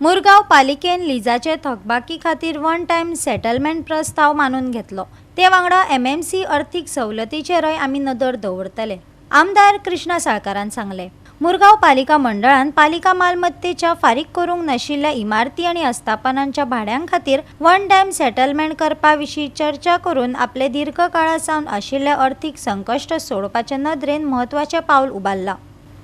मुरगांव पालिकेन लिजाचे थकबाकी खातीर वन टायम सेटलमेंट प्रस्ताव मानून घेतलो। ते वांगडा MMC अर्थीक सवलतीचेरय आमी नदर दवरतले, आमदार कृष्णा साळकारान सांगले। मुरगांव पालिका मंडळान पालिका मालमत्तेच्या फारीक करूंक नाशिल्ल्या इमारती आनी आस्थापनांच्या भाड्यां खातीर वन टायम सेटलमेंट करपा विशीं चर्चा करून आपले दीर्घ काळासावन आशिल्ले अर्थीक संकश्ट सोडोवपाचे नदरेन म्हत्वाचें पावल उबारलां।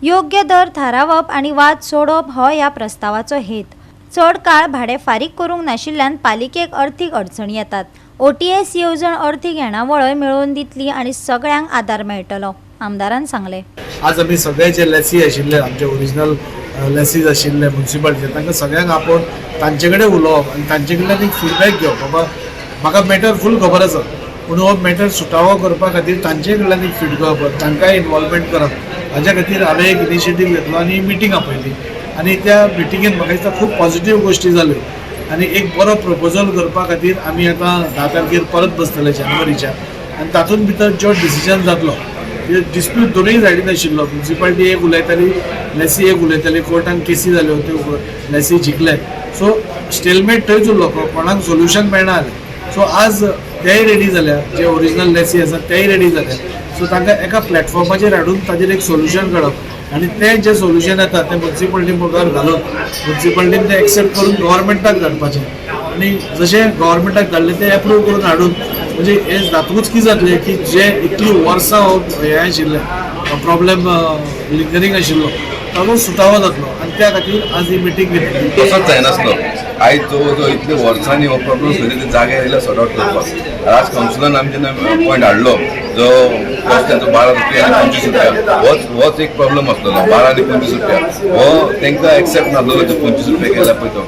योग्य दर थारावप आनी वाद सोडप हो ह्या प्रस्तावाचो हेत। चड काळ भाडे फारीक करूंक नाशिल्ल्यान पालिकेक अर्थीक अडचणी येतात। OTS येवजण अर्थीक येणावळ मेळोवन दितली आनी सगळ्यांक आदार मेळटलो, आमदारान सांगले। आज आमी सगळे जे लेसी आशिल्ले आमचे ओरिजिनल लेसीज आशिल्ले म्युनिसिपालिटी तांकां सगळ्यांक आपोवन तांचे कडेन उलोवप आनी तांचे कडल्यान एक फीडबॅक घेवप। बाबा म्हाका मॅटर फूल खबर आसा, पूण हो मॅटर सुटावो करपा खातीर तांचे कडल्यान एक फीडबॅक घेवप, तांकांय इनवॉल्वमेंट करप। हाज्या खातीर हांवें एक इनिशिएटीव घेतलो आनी मिटींग आपयली आनी त्या मिटिंगेन म्हाका दिसता खूब पॉझिटिव्ह गोश्टी जाल्यो आनी एक बरो प्रपोजल करपा खातीर आमी आतां 10 तारखेर परत बसतले जानेवारीच्या आनी तातूंत भितर जो डिसिजन जातलो डिस्प्यूट दोनूय सायडीन आशिल्लो। म्युनिसिपालिटी एक उलयताली, लेसी एक उलयताली, कोर्टान केसी जाल्यो, त्यो लेसी जिखले। सो स्टेलमेट थंयच उरलो, कोणाक सोल्युशन मेळना जालें। सो आज तेय रेडी जाल्या, जे ओरिजिनल लेसी आसा तेय रेडी जाल्या। सो तांकां एका प्लॅटफॉर्माचेर हाडून ताजेर एक सोल्युशन काडप आनी तें जें सोल्युशन येता तें म्युनिसिपालिटी मुखार घालून म्युनिसिपालिटीन तें एक्सेप्ट करून गव्हर्मेंटाक धाडपाचें आनी जशें गव्हर्मेंटाक धाडलें तें एप्रूव करून हाडून म्हणजे हे जातूच कितें जातलें की जे इतली वर्सां हें आशिल्लें प्रॉब्लेम लिंगरींग आशिल्लो ताजो सुटावो जातलो आनी त्या खातीर आज ही मिटींग घेतली। तसोच जायनासलो। आयज जो इतले वर्सांनी हो प्रॉब्लेम खंय जागे आयला सॉर्ट आउट करपाक आज कावन्सिलान आमी जेन्ना पॉयंट हाडलो जो रस्त्याचो 12 रुपया आनी 25 रुपया होच एक प्रॉब्लेम आसलेलो। 12 आनी 25 रुपया हो तांकां एक्सेप्ट नासलो, जो 25 रुपया केला पळय तो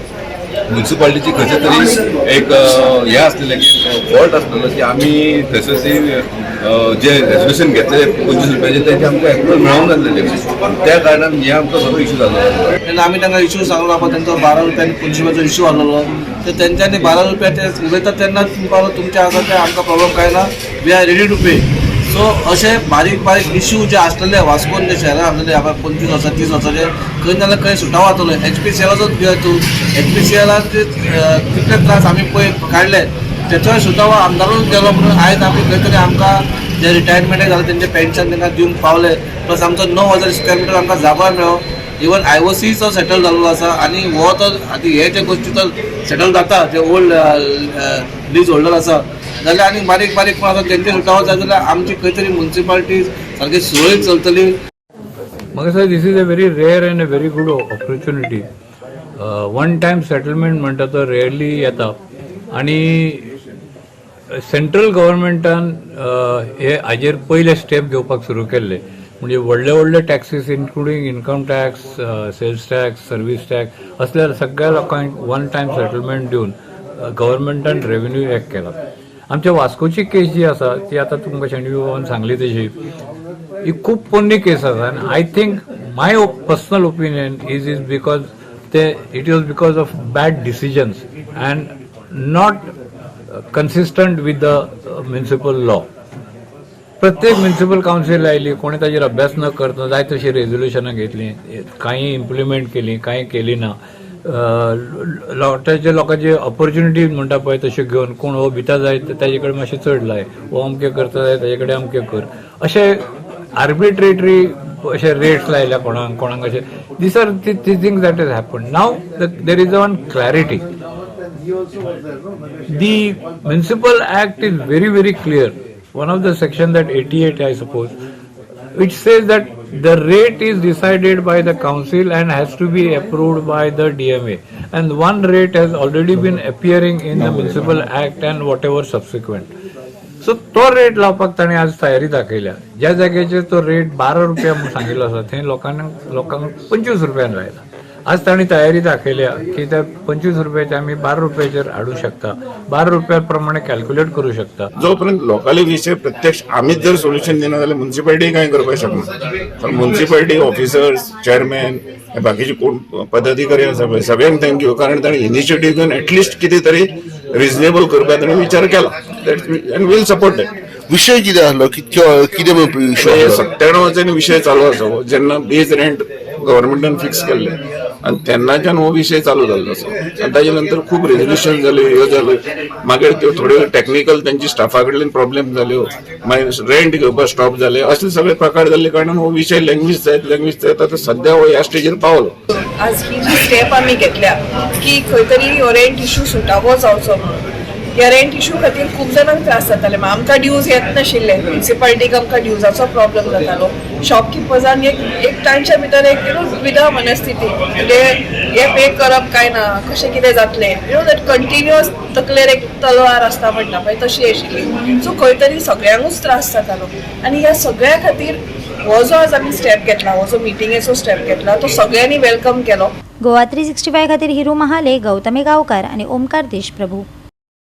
म्युनिसिपालिटीची खंयचे तरी एक हें आसलेलें की फॉल्ट आसलेलो की आमी थंयसर ती जे रेजोल्युशन घेतले 25 रुपयाचे तेचे आमकां एक्चुअल मेळोंक नासलेलें, त्या कारणान हे आमकां सगळो इशू जालो। तेन्ना आमी तांकां इशू सांगलो बाबा तांचो 12 रुपया आनी 25 रुपयाचो इशू आसलेलो, तर तेंच्यांनी 12 रुपया ते उलयतात तेन्ना तुमकां तुमचे आसा ते आमकां प्रॉब्लेम काय ना, we are ready to pay. So अशे बारीक बारीक इशू जे आसलेले वास्कोन जे शहरान आसलेले आतां 25 वर्सां 30 वर्सांचे खंय नाल्यार खंय सुटावो जातलो। HPCLचोच घेयात तूं, HPCLान कितले त्रास आमी पळय काडले तेचोय सुटावो आमदारूच केलो, म्हणून आयज आमी खंय तरी आमकां जे रिटायरमेंट जालें तेंचे पेन्शन तांकां दिवंक पावले, प्लस आमचो 9000 स्क्वेअर मिटर आमकां जागो मेळ्ळो। इवन IOCचो सेटल जाल्लो आसा आनी हो तो आतां हे जे गोश्टी तर सेटल जाता जे ओल्ड लीज होल्डर आसा जाल्यार आनी बारीक बारीक पूण आतां तेंचे सुटावो जाय जाल्यार आमची खंय तरी म्युनिसिपालिटी सारकी सुरळीत चलतली। म्हाका दिसता this is a very rare and a very good opportunity. One time settlement म्हणटा तो रेअरली येता आनी सेंट्रल गव्हर्मेंटान हे हाजेर पयले स्टेप घेवपाक सुरू केल्ले, म्हणजे व्हडले व्हडले taxes including income tax, sales tax, service tax असल्या सगळ्या लोकांक वन टायम सेटलमेंट दिवन गव्हर्मेंटान रेव्हेन्यू एक केला। आमच्या वास्कोची केस जी आसा ती आतां तुमकां शेणवी बाबान सांगली तशी ही खूब पोन्नी केस आसा आनी I think my personal opinion is because it was because of bad decisions and not consistent with the municipal law. प्रत्येक म्युनिसिपल कावन्सील आयली, कोणी ताजेर अभ्यास न करता जाय तशी रेझोल्युशनां घेतली, काही इम्प्लिमेंट केली, काही केली ना। लोकांची ऑपॉर्च्युनिटी म्हणटा पळय तश्यो घेवन कोण हो भिता जाय ताजे कडेन मातशें चड लाय, हो अमकें करता जाय ताजे कडेन अमकें कर, अशे आर्बिट्रेटरी अशे रेट्स लायल्या कोणाक अशे। These are the things that is happen. Now there is one clarity. The Municipal Act is very, very clear. One of the section that 88, I suppose, which says that the rate is decided by the council and has to be approved by the DMA. And one rate has already been appearing in the Municipal Act and whatever subsequent. So तो rate लावपाक ताणें आज तयारी दाखयल्या। ज्या जाग्याचेर तो rate 12 रुपया म्हणून सांगिल्लो आसा थंय लोकांक 25 रुपयान लायला। आज ताणी तयारी दाखयल्या की त्या 25 रुपयाचे आमी 12 रुपयाचेर हाडू शकता, 12 रुपया प्रमाणे कॅल्क्युलेट करू शकता। जोपर्यंत लोकांले विशय प्रत्यक्ष आमीच जर सोल्युशन दिना जाल्यार म्युनिसिपालिटी कांय करपाक शकना। तर म्युनिसिपालिटी ऑफिसर्स, चेअरमॅन, बाकीचे कोण पदाधिकारी आसा पळय सगळ्यांक थँक्यू, कारण ताणें इनिशिएटीव घेवन एटलिस्ट कितें तरी रिजनेबल करपाक ताणें विचार केला एंड वील सपोर्ट दॅट। विषय कितें आसलो, कितें 97 विशय चालू आसा जेन्ना बेज रेंट गव्हर्मेंटान फिक्स केल्ले आणि तेन्नाच्यान हो विशय चालू जाल्लो आसा आनी ताजे नंतर खूब रेजोल्युशन जाले ह्यो जाल्यो मागीर त्यो थोड्यो टॅक्निकल तेंची स्टाफा कडल्यान प्रॉब्लेम जाल्यो मागीर रेंट घेवपाक स्टॉप जाले असले सगळे प्रकार जाल्ले कारणान हो विशय लँग्वेज जायत आतां सध्या हो ह्या स्टेजीर पावलो. आज ही जी स्टेप आमी घेतल्या की खंय तरी हो रेंट इशू सुटावो जावचो म्हणून ह्या रेंट इशू खातीर खूब जाणांक त्रास जाताले आमकां ड्यूज येत नाशिल्ले म्युनिसिपालिटीक आमकां ड्यूजाचो प्रॉब्लेम जातालो शॉपकिपर्सान एक टायमच्या भितर एक दुविधा मनस्थिती म्हणजे हे पे करप काय ना कशें कितें जातलें दॅट कंटिन्युअस तकलेर एक तलवार आसता म्हणटा पळय तशी आशिल्ली सो खंय तरी सगळ्यांकूच त्रास जातालो आनी ह्या सगळ्या खातीर हो जो आज आमी स्टेप घेतला हो जो मिटिंगेचो स्टेप घेतला तो सगळ्यांनी वेलकम केलो. गोवा 365 खातीर हिरू महाले, गौतमी गांवकार आनी ओमकार देशप्रभू.